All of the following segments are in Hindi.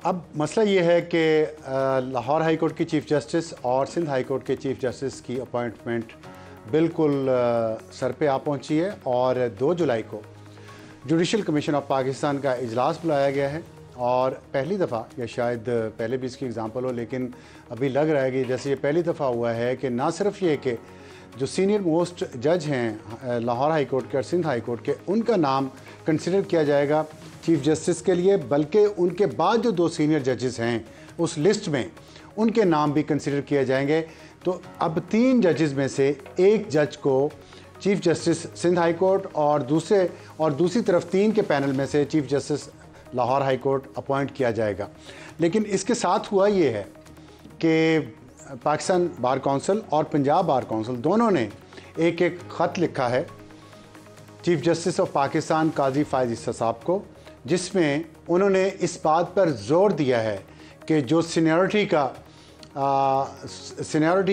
अब मसला ये है कि लाहौर हाई कोर्ट की चीफ़ जस्टिस और सिंध हाई कोर्ट के चीफ़ जस्टिस की अपॉइंटमेंट बिल्कुल सर पे आ पहुंची है और 2 जुलाई को जुडिशल कमीशन ऑफ पाकिस्तान का इजलास बुलाया गया है। और पहली दफ़ा, या शायद पहले भी इसकी एग्ज़ाम्पल हो, लेकिन अभी लग रहा है कि जैसे ये पहली दफ़ा हुआ है कि ना सिर्फ ये कि जो सीनियर मोस्ट जज हैं लाहौर हाई कोर्ट के और सिंध हाई कोर्ट के, उनका नाम कंसिडर किया जाएगा चीफ़ जस्टिस के लिए, बल्कि उनके बाद जो 2 सीनियर जजेस हैं उस लिस्ट में उनके नाम भी कंसिडर किए जाएंगे। तो अब 3 जजेस में से एक जज को chief justice Sindh high court और दूसरी तरफ 3 के पैनल में से chief justice Lahore high court appoint किया जाएगा। लेकिन इसके साथ हुआ ये है कि पाकिस्तान बार काउंसिल और पंजाब बार काउंसिल दोनों ने एक ख़त लिखा है चीफ़ जस्टिस ऑफ पाकिस्तान काजी फ़ायज़ ईसा साहब को, जिसमें उन्होंने इस बात पर ज़ोर दिया है कि जो सीनियरिटी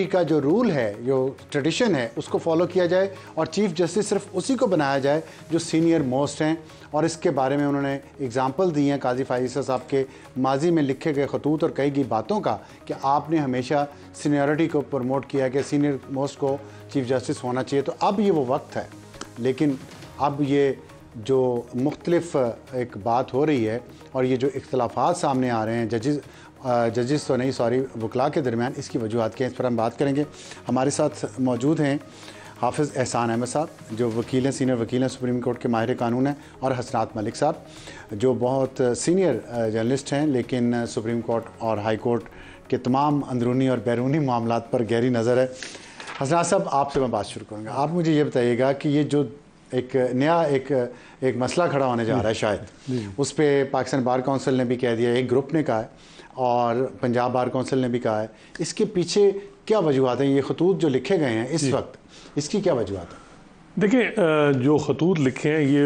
का जो रूल है, जो ट्रेडिशन है, उसको फॉलो किया जाए और चीफ़ जस्टिस सिर्फ उसी को बनाया जाए जो सीनियर मोस्ट हैं। और इसके बारे में उन्होंने एग्ज़ाम्पल दी हैं काजी फ़ायज़ ईसा साहब के माजी में लिखे गए खतूत और कई गई बातों का कि आपने हमेशा सीनियरिटी को प्रमोट किया कि सीनियर मोस्ट को चीफ़ जस्टिस होना चाहिए। तो अब ये वो वक्त है, लेकिन अब ये जो मुख्तलिफ एक बात हो रही है और ये जो इख्तलाफात सामने आ रहे हैं जजेस तो नहीं, सॉरी, वकला के दरमियान, इसकी वजूहत क्या है, इस पर हम बात करेंगे। हमारे साथ मौजूद हैं हाफिज़ एहसान अहमद साहब, जो वकील हैं, सीनियर वकील हैं, सुप्रीम कोर्ट के माहिर कानून हैं, और हसनात मलिक साहब, जो बहुत सीनियर जर्नलिस्ट हैं, लेकिन सुप्रीम कोर्ट और हाई कोर्ट के तमाम अंदरूनी और बैरूनी मामलात पर गहरी नज़र है। हसनात साहब, आपसे मैं बात शुरू करूँगा। आप मुझे ये बताइएगा कि ये जो एक नया एक मसला खड़ा होने जा रहा है, शायद उस पर पाकिस्तान बार काउंसिल ने भी कह दिया, एक ग्रुप ने कहा है और पंजाब बार काउंसिल ने भी कहा है, इसके पीछे क्या वजूहत हैं? ये खतूत जो लिखे गए हैं इस वक्त, इसकी क्या वजूहत है? देखिए, जो खतूत लिखे हैं ये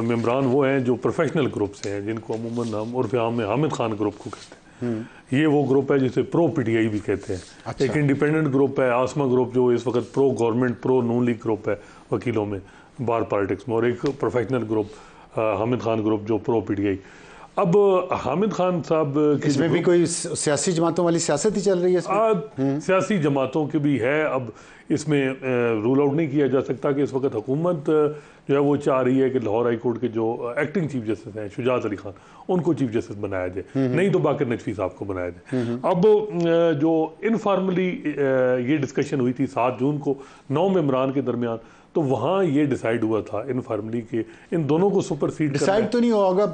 मेम्बरान वो हैं जो प्रोफेशनल ग्रुप से हैं, जिनको अमूमन हम उर्फ़ आम में हामिद खान ग्रुप को कहते हैं। ये वो ग्रुप है जिसे प्रो PTI भी कहते हैं। अच्छा। एक इंडिपेंडेंट ग्रुप है आसमा ग्रुप, जो इस वक्त प्रो गवर्नमेंट प्रो नून लीग ग्रुप है वकीलों में, बार पॉलिटिक्स में, और एक professional group Hamid Khan group जो प्रो PTI। अब हामिद खान साहब इसमें भी कोई सियासी जमातों वाली सियासत ही चल रही है इसमें? सियासी जमातों की भी है। अब इसमें रूल आउट नहीं किया जा सकता कि इस वक्त हुकूमत जो है वो चाह रही है कि लाहौर हाई कोर्ट के जो एक्टिंग चीफ जस्टिस हैं शुजात अली खान, उनको चीफ जस्टिस बनाया जाए, नहीं तो बाकर नजफी साहब को बनाया जाए। अब जो इनफॉर्मली ये डिस्कशन हुई थी 7 जून को 9 मेम्बरान के दरमियान, तो वहाँ ये डिसाइड हुआ था इनफॉर्मली कि इन दोनों को सुपरसीड डिसाइड तो नहीं होगा,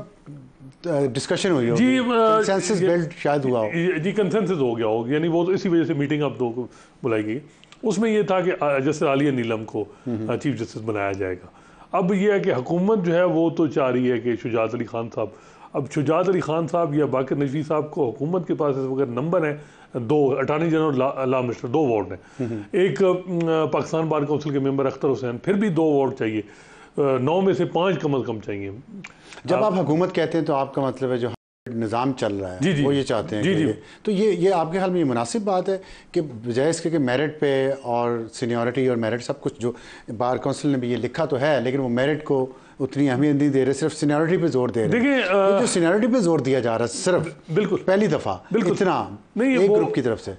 डिस्कशन हुई होगी जी, कंसेंसस बिल्ड शायद हुआ हो जी, कंसेंसस हो गया होगा, यानी वो तो इसी वजह से मीटिंग अब 2 को बुलाई गई। उसमें यह था कि जस्टिस आलिया नीलम को चीफ जस्टिस बनाया जाएगा। अब यह है कि हुकूमत जो है वो तो चाह रही है कि शुजात अली खान साहब, अब शुजात अली खान साहब या बाकर नजफी साहब को हुकूमत के पास इस वक्त नंबर है 2, attorney general law minister 2 ward हैं, एक पाकिस्तान बार काउंसिल के मेंबर अख्तर हुसैन, फिर भी 2 वार्ड चाहिए, 9 में से 5 कम अज़ कम चाहिए। जब आप हुकूमत कहते हैं तो आपका मतलब है जो निज़ाम चल रहा है जी, वो ये चाहते हैं जी, तो ये आपके ख्याल में ये मुनासिब बात है कि बजाय इसके कि मेरिट पे और सीनियरिटी और मेरिट सब कुछ, जो बार काउंसिल ने भी ये लिखा तो है, लेकिन वो मेरिट को उतनी अहमियत नहीं दे रहे, सिर्फ सीनियरिटी पे जोर दे रहे हैं। देखिए, जो सीनियरिटी पे जोर दिया जा रहा है सिर्फ बिल्कुल पहली दफ़ा इतना नहीं, एक ग्रुप की तरफ से।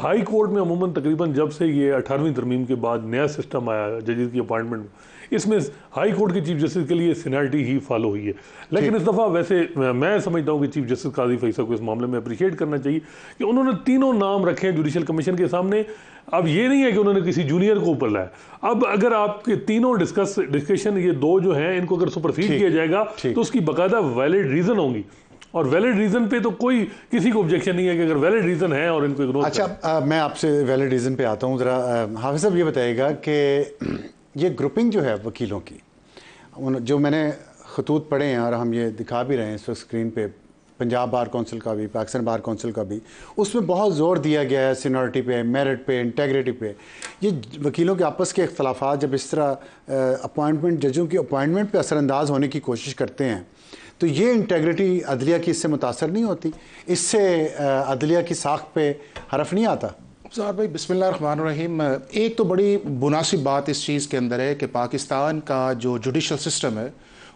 हाई कोर्ट में अमूमन तकरीबन जब से ये 18वीं तरमीम के बाद नया सिस्टम आया जजेस की अपॉइंटमेंट, इसमें हाई कोर्ट के चीफ जस्टिस के लिए सीनियरिटी ही फॉलो हुई है। लेकिन इस दफ़ा वैसे मैं समझता हूँ कि चीफ जस्टिस काजी फैसल को इस मामले में अप्रिशिएट करना चाहिए कि उन्होंने तीनों नाम रखे हैं जुडिशल कमीशन के सामने। अब ये नहीं है कि उन्होंने किसी जूनियर को ऊपर लाया। अब अगर आपके तीनों डिस्कशन ये 2 जो हैं इनको अगर सुपरसीड किया जाएगा तो उसकी बाकायदा वैलिड रीज़न होंगी, और वैलिड रीज़न पे तो कोई किसी को ऑब्जेक्शन नहीं है कि अगर वैलिड रीज़न है और इनको इग्नोर। अच्छा, मैं आपसे वैलिड रीज़न पे आता हूँ ज़रा। हाफिज़ साहब ये बताइएगा कि ये ग्रुपिंग जो है वकीलों की, जो मैंने खतूत पढ़े हैं और हम ये दिखा भी रहे हैं इस वक्त स्क्रीन पे, पंजाब बार काउंसिल का भी, पाकिस्तान बार काउंसिल का भी, उसमें बहुत ज़ोर दिया गया है सीनियरिटी पे, मेरिट पे, इंटेग्रिटी पे। ये वकीलों के आपस के इख्तलाफात जब इस तरह अपॉइंटमेंट, जजों की अपॉइंटमेंट पे असरअंदाज होने की कोशिश करते हैं, तो ये इंटेग्रिटी अदलिया की इससे मुतासर नहीं होती? इससे अदलिया की साख पे हरफ नहीं आता? ज़ाहिर भाई, बिस्मिल्लाहिर्रहमानिर्रहीम। एक तो बड़ी मुनासिब बात इस चीज़ के अंदर है कि पाकिस्तान का जो जुडिशल सिस्टम है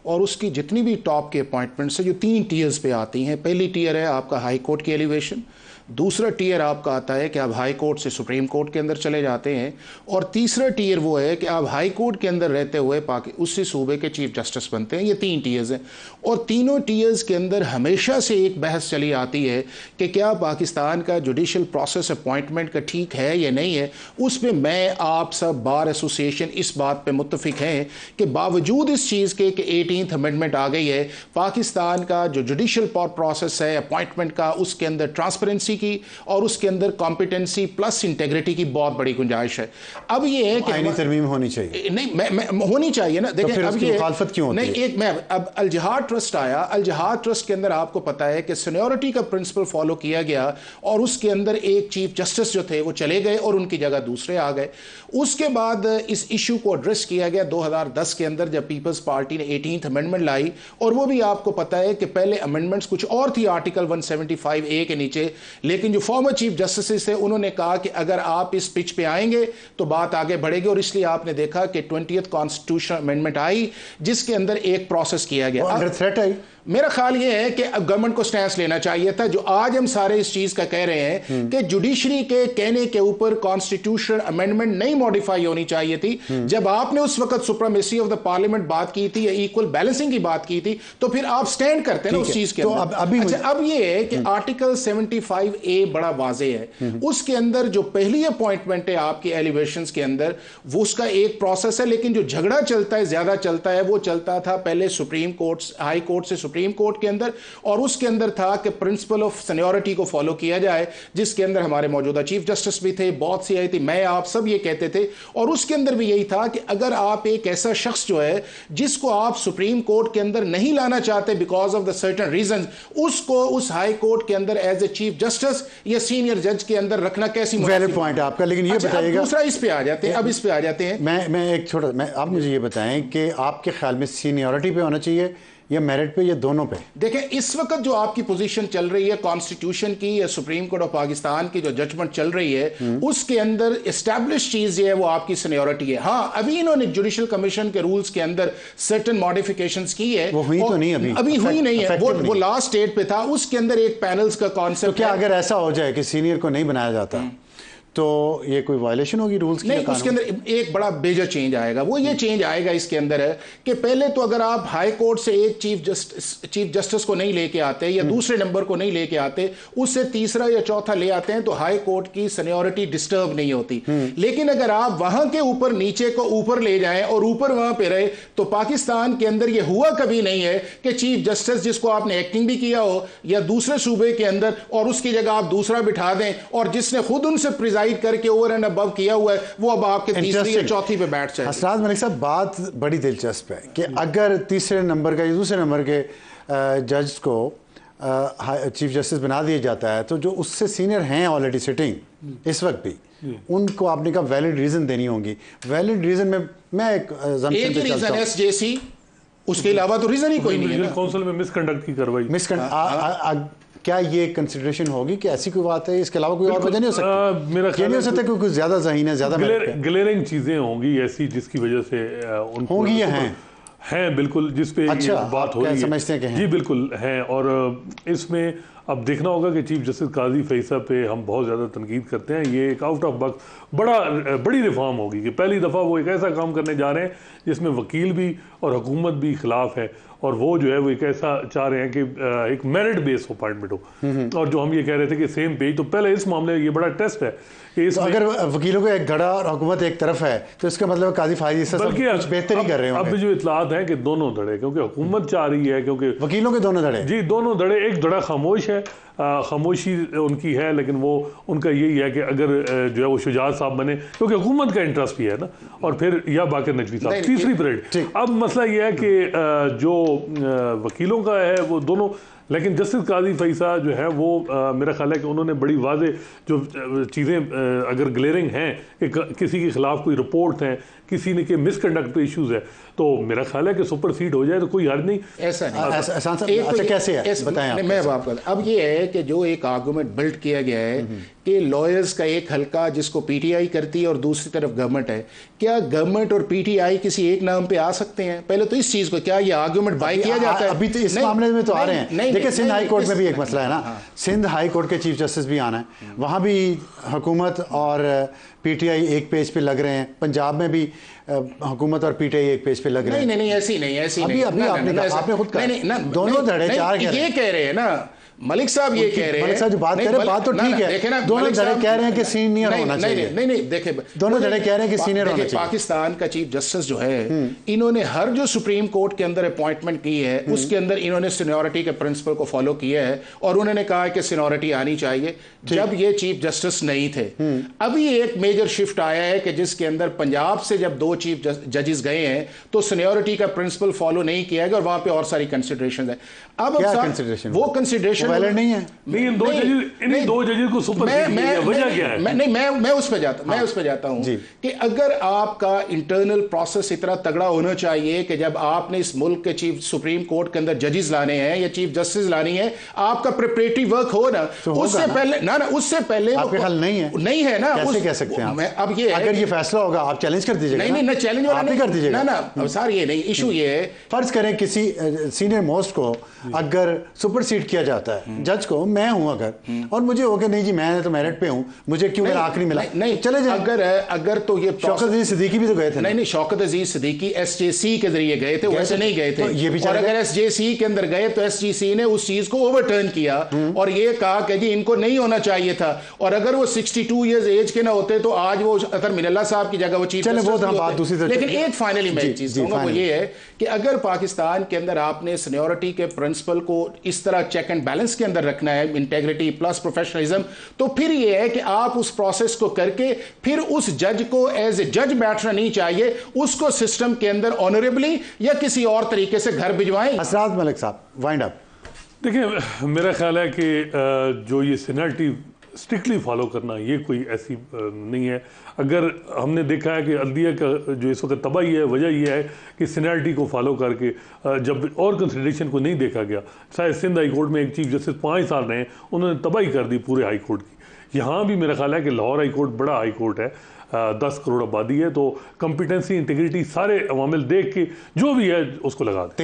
और उसकी जितनी भी टॉप के अपॉइंटमेंट्स है जो 3 टीयर्स पे आती हैं। पहली टीयर है आपका हाई कोर्ट की एलिवेशन, दूसरा टीयर आपका आता है कि आप हाई कोर्ट से सुप्रीम कोर्ट के अंदर चले जाते हैं, और तीसरा टीयर वो है कि आप हाई कोर्ट के अंदर रहते हुए उसी सूबे के चीफ जस्टिस बनते हैं। ये 3 टीयर्स हैं, और तीनों टीयर्स के अंदर हमेशा से एक बहस चली आती है कि क्या पाकिस्तान का जुडिशल प्रोसेस अपॉइंटमेंट का ठीक है या नहीं है। उस पर मैं आप सब बार एसोसिएशन इस बात पर मुत्तफिक हैं कि बावजूद इस चीज़ के कि 18th अमेंडमेंट आ गई है, पाकिस्तान का जो जुडिशल प्रोसेस है अपॉइंटमेंट का, उसके अंदर ट्रांसपेरेंसी की और उसके अंदर कॉम्पिटेंसी प्लस इंटेग्रिटी की बहुत बड़ी गुंजाइश है। अब ये है कि आईनी तरमीम होनी चाहिए, नहीं मैं होनी चाहिए ना। देखिए तो अब ये मुखालफत क्यों होती नहीं है? एक मैं अब अल जिहाद ट्रस्ट आया, अल जिहाद ट्रस्ट के अंदर आपको पता है कि सीनियरिटी का प्रिंसिपल फॉलो किया गया, और उसके अंदर एक चीफ जस्टिस जो थे वो चले गए और उनकी जगह दूसरे आ गए। उसके बाद इस इशू को एड्रेस किया गया 2010 के अंदर जब पीपल्स पार्टी ने 18th अमेंडमेंट लाई, और वो भी आपको पता है कि पहले अमेंडमेंट्स कुछ और थी आर्टिकल 175A के नीचे, लेकिन जो फॉर्मर चीफ जस्टिस थे उन्होंने कहा कि अगर आप इस पिच पे आएंगे तो बात आगे बढ़ेगी, और इसलिए आपने देखा कि 20th कॉन्स्टिट्यूशनल अमेंडमेंट आई जिसके अंदर एक प्रोसेस किया गया। अंडर थ्रेट आई। मेरा ख्याल ये है कि अब गवर्नमेंट को स्टैंस लेना चाहिए था, जो आज हम सारे इस चीज का कह रहे हैं कि जुडिशरी के कहने के ऊपर कॉन्स्टिट्यूशनल अमेंडमेंट नहीं मॉडिफाई होनी चाहिए थी। जब आपने उस वक्त सुप्रीमेसी ऑफ द पार्लियामेंट बात की थी या इक्वल बैलेंसिंग की बात की थी, तो फिर आप स्टैंड करते हैं ना उस चीज के अंदर। अब ये है कि आर्टिकल 75A बड़ा वाजे है, उसके अंदर जो पहली अपॉइंटमेंट है आपकी एलिवेशंस के अंदर, वो उसका एक प्रोसेस है, लेकिन जो झगड़ा चलता है ज्यादा चलता है वो चलता था पहले सुप्रीम कोर्ट हाई कोर्ट से सुप्रीम कोर्ट के अंदर, और उसके अंदर था कि प्रिंसिपल ऑफ सीनियरिटी को फॉलो किया जाए, जिसके अंदर हमारे मौजूदा चीफ जस्टिस भी थे, बहुत सी आई थी, मैं आप सब ये कहते थे, और उसके अंदर भी यही था कि अगर आप एक ऐसा शख्स जो है जिसको आप सुप्रीम कोर्ट के अंदर नहीं लाना चाहते because of the certain reason, उसको उस हाई कोर्ट के अंदर एज ए चीफ जस्टिस या सीनियर जज के अंदर रखना कैसी वैलिड पॉइंट है आपका, लेकिन ये बताइएगा दूसरा इस पे आ जाते हैं। अब इस पे आ जाते हैं, मैं एक छोटा आप मुझे ये बताएं कि आपके ख्याल में सीनियरिटी पे होना चाहिए या मेरिट पे या दोनों पे? देखें इस वक्त जो आपकी पोजीशन चल रही है कॉन्स्टिट्यूशन की या सुप्रीम कोर्ट ऑफ पाकिस्तान की जो जजमेंट चल रही है, उसके अंदर एस्टैब्लिश चीज ये है वो आपकी सीनियरिटी है। हाँ, अभी इन्होंने जुडिशल कमीशन के रूल्स के अंदर सर्टेन मॉडिफिकेशंस की है, वो हुई तो नहीं, अभी हुई नहीं है, वो लास्ट स्टेट पे था। उसके अंदर एक पैनल्स का कॉन्सेप्ट, तो क्या अगर ऐसा हो जाए कि सीनियर को नहीं बनाया जाता तो ये कोई वायलेशन होगी रूल्स की? नहीं, उसके अंदर एक बड़ा मेजर चेंज आएगा। वो ये चेंज आएगा इसके अंदर है कि पहले तो अगर आप हाई कोर्ट से एक चीफ जस्टिस को नहीं लेके आते या दूसरे नंबर को नहीं लेके आते, उससे तीसरा या चौथा ले आते हैं तो हाई कोर्ट की सीनियरिटी डिस्टर्ब नहीं होती। लेकिन अगर आप वहां के ऊपर नीचे को ऊपर ले जाएं और ऊपर वहां पे रहे, तो पाकिस्तान के अंदर ये हुआ कभी नहीं है कि चीफ जस्टिस जिसको आपने एक्टिंग भी किया हो या दूसरे सूबे के अंदर, और उसकी जगह आप दूसरा बिठा दें, और जिसने खुद उनसे प्रिजाइड करके ओवर एंड अबव किया हुआ है वो अब आपके तीसरी या चौथी पे बैठ जाए। हसनात मलिक साहब, बात बड़ी दिलचस्प है कि अगर तीसरे नंबर का या दूसरे नंबर के जज को चीफ जस्टिस बना दिया जाता है, तो जो उससे सीनियर हैं ऑलरेडी सिटिंग इस वक्त भी, उनको आपने कहा वैलिड रीजन देनी होगी। वैलिड रीजन में मैं एक रीजन एसजेसी, उसके अलावा तो रीजन ही कोई नहीं है। काउंसिल में मिसकंडक्ट की कार्रवाई, क्या ये कंसिडरेशन होगी कि ऐसी कोई बात है, इसके अलावा कोई और वजह नहीं हो सकती? मेरा ख्याल नहीं हो सकता कि कुछ ज्यादा ज़हीन है, ज्यादा ग्लेयरिंग चीजें होंगी ऐसी जिसकी वजह से होंगी या हैं बिल्कुल, जिस पे अच्छा, ये बात हो रही है, समझते हैं कि हैं? जी बिल्कुल हैं। और इसमें अब देखना होगा कि चीफ जस्टिस काजी फैसला पे हम बहुत ज़्यादा तनकीद करते हैं, ये एक आउट ऑफ बॉक्स बड़ी रिफॉर्म होगी कि पहली दफ़ा वो एक ऐसा काम करने जा रहे हैं जिसमें वकील भी और हुकूमत भी खिलाफ है, और वो जो है वो एक ऐसा चाह रहे हैं कि एक मेरिट बेस अपॉइंटमेंट हो। और जो हम ये कह रहे थे कि सेम पेज, तो पहले इस मामले में ये बड़ा टेस्ट है कि तो अगर वकीलों को एक धड़ा और हुकूमत एक तरफ है तो इसका मतलब काजी फायदा कुछ बेहतर ही कर रहे हैं। अब जो इतलात हैं कि दोनों धड़े, क्योंकि हुकूमत चाह रही है, क्योंकि वकीलों के दोनों धड़े, जी दोनों धड़े, एक धड़ा खामोश है, खामोशी उनकी है, लेकिन वो उनका यही है कि अगर जो है वो शुजात साहब बने, क्योंकि हुकूमत का इंटरेस्ट भी है ना, और फिर या बाकर नकवी साहब तीसरी परेड। अब मसला ये है कि जो वकीलों का है वो दोनों, लेकिन जस्टिस काजी फैसला जो है वो मेरा ख्याल है कि उन्होंने बड़ी वाज़े जो चीज़ें अगर ग्लेयरिंग हैं कि किसी के खिलाफ कोई रिपोर्ट है, किसी ने के मिसकंडक्ट पे इश्यूज़ है, तो मेरा ख्याल है कि सुपर सीट हो जाए तो कोई हर्ज नहीं। ऐसा नहीं। अच्छा कैसे है बताएं आप। मैं आपको अब ये है कि जो एक आर्गुमेंट बिल्ड किया गया है कि लॉयर्स का एक हल्का जिसको पीटीआई करती है और दूसरी तरफ गवर्नमेंट है, क्या गवर्नमेंट और पीटीआई किसी एक नाम पे आ सकते हैं? पहले तो इस चीज को क्या ये आर्गुमेंट बाय किया जाता है? अभी तो इस मामले में तो आ रहे हैं। देखिए सिंध हाई कोर्ट में भी एक मसला है ना, सिंध हाई कोर्ट के चीफ जस्टिस भी आना है, वहां भी हुकूमत और पीटीआई एक पेज पे लग रहे हैं, पंजाब में भी हुकूमत और पीटीआई एक पेज पे लग रहे हैं। नहीं ऐसी नहीं आपने खुद कहा दोनों धड़े चार ये कह रहे हैं ना मलिक साहब, ये कह रहे हैं, मलिक साहब जो बात कह रहे हैं बात तो ठीक है, दोनों धड़े कह रहे हैं कि सीनियर होना चाहिए। नहीं देखिए, दोनों धड़े कह रहे हैं कि सीनियर होना चाहिए। पाकिस्तान का चीफ जस्टिस जो है, इन्होंने हर जो सुप्रीम कोर्ट के अंदर अपॉइंटमेंट की है उसके अंदर इन्होंने सीनियरिटी के प्रिंसिपल को फॉलो किया है और उन्होंने कहा कि सीनियरिटी आनी चाहिए जब ये चीफ जस्टिस नहीं थे। अभी एक मेजर शिफ्ट आया है कि जिसके अंदर पंजाब से जब 2 चीफ जजेस गए हैं तो सीनियरिटी का प्रिंसिपल फॉलो नहीं किया गया और वहां पे और सारी कंसिडरेशन है। अब वो कंसिडरेशन नहीं है। नहीं, इन दो जजेस को सुपर वजह क्या है? मैं उस पे जाता हूं कि अगर आपका इंटरनल प्रोसेस इतना तगड़ा होना चाहिए कि जब आपने इस मुल्क के चीफ सुप्रीम कोर्ट के अंदर जजेस लाने हैं या चीफ जस्टिस लानी है, आपका प्रिपरेटरी वर्क हो ना, उससे पहले उससे पहले आपके हल नहीं है ना, कैसे कह सकते हैं आप? अब ये अगर ये फैसला होगा आप चैलेंज कर दीजिएगा। नहीं चैलेंज वाला नहीं कर दीजिएगा ना सर, ये नहीं इशू ये है। फर्ज करें किसी सीनियर मोस्ट को अगर सुपरसीड किया जाता है, जज को मैं हूं अगर, और मुझे हो गया नहीं जी मैं तो मेरिट पे हूं, मुझे क्यों मेरा आखिरी मिला, नहीं चले जाए। अगर तो ये शौकत अजीज सिद्दीकी भी तो गए थे। नहीं शौकत अजीज सिद्दीकी एसजेसी के जरिए गए थे, वैसे नहीं गए थे। तो ये भी और अगर एसजेसी के अंदर गए तो एसजीसी ने उस चीज को ओवरटर्न किया और ये कहा कि जी इनको नहीं होना चाहिए था, और अगर वो 62 इयर्स एज के ना होते तो आज वो अतर मिनल्ला साहब की जगह वो चीफ जस्टिस होते। लेकिन एक फाइनली मैं एक चीज कहूंगा वो ये है कि अगर पाकिस्तान के अंदर आपने सीनियरिटी के प्रिंसिपल को इस तरह चेक एंड बैलेंस के अंदर रखना है, इंटेग्रिटी प्लस प्रोफेशनलिज्म, तो फिर यह है कि आप उस प्रोसेस को करके फिर उस जज को एज ए जज बैठना नहीं चाहिए, उसको सिस्टम के अंदर ऑनरेबली या किसी और तरीके से घर भिजवाएं। असरात मलिक साहब वाइंड अप। देखिए मेरा ख्याल है कि जो ये सीनियरिटी स्ट्रिक्टली फॉलो करना ये कोई ऐसी नहीं है। अगर हमने देखा है कि अदलिया का जो इस वक्त तबाही है, वजह यह है कि सीनियरिटी को फॉलो करके जब और कंसिडरेशन को नहीं देखा गया, शायद सिंध हाई कोर्ट में एक चीफ जस्टिस 5 साल रहे, उन्होंने तबाही कर दी पूरे हाई कोर्ट की। यहाँ भी मेरा ख्याल है कि लाहौर हाई कोर्ट बड़ा हाई कोर्ट है, 10 करोड़ आबादी है, तो कॉम्पिटेंसी इंटीग्रिटी सारे अवामिल देख के जो भी है उसको लगा दें।